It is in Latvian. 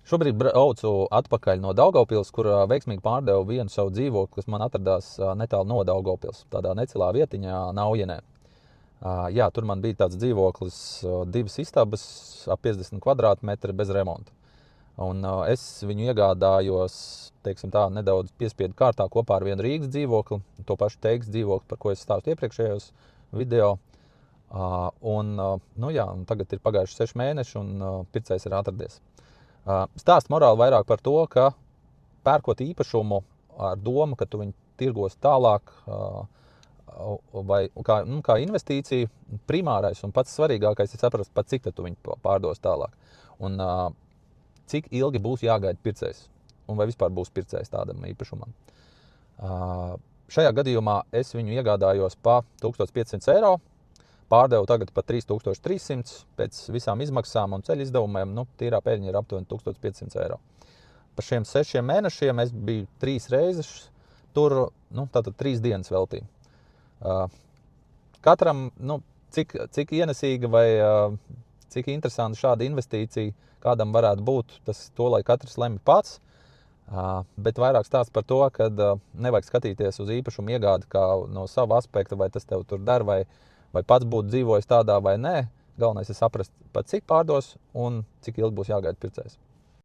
Šobrīd braucu atpakaļ no Daugavpils, kur veiksmīgi pārdevu vienu savu dzīvokli, kas man atradās netālu no Daugavpils, tādā necilā vietiņā Naujenē. Jā, tur man bija tāds dzīvoklis, 2 istabas, ap 50 kvadrātmetri bez remonta. Un es viņu iegādājos, teiksim tā, nedaudz piespiedu kārtā kopā ar vienu Rīgas dzīvokli, to pašu Teigas dzīvokli, par ko es stāstu iepriekšējos video. Un tagad ir pagājuši 6 mēneši un pircējs ir atradies. Stāsts morāli vairāk par to, ka pērkot īpašumu ar domu, ka tu viņu tirgos tālāk, vai kā investīcija, primārais un pats svarīgākais ir saprast, pat cik tu viņu pārdos tālāk. Un cik ilgi būs jāgaida pircējs, un vai vispār būs pircējs tādam īpašumam. Šajā gadījumā es viņu iegādājos pa 1500 eiro, pārdevu tagad pa 3300 pēc visām izmaksām un ceļu izdevumiem, tīrā pēļņa ir aptuveni 1500 eiro. Par šiem 6 mēnešiem es biju 3 reizes tur, tātad 3 dienas veltīju. Katram, cik ienesīga vai cik interesanta šāda investīcija kādam varētu būt, to lai katrs lemj pats. Bet vairāk stāsts par to, ka nevajag skatīties uz īpašumu iegādi kā no sava aspekta, vai tas tev tur der, vai pats būtu dzīvojis tādā vai nē. Galvenais ir saprast, pat cik pārdos un cik ilgi būs jāgaida pircējs.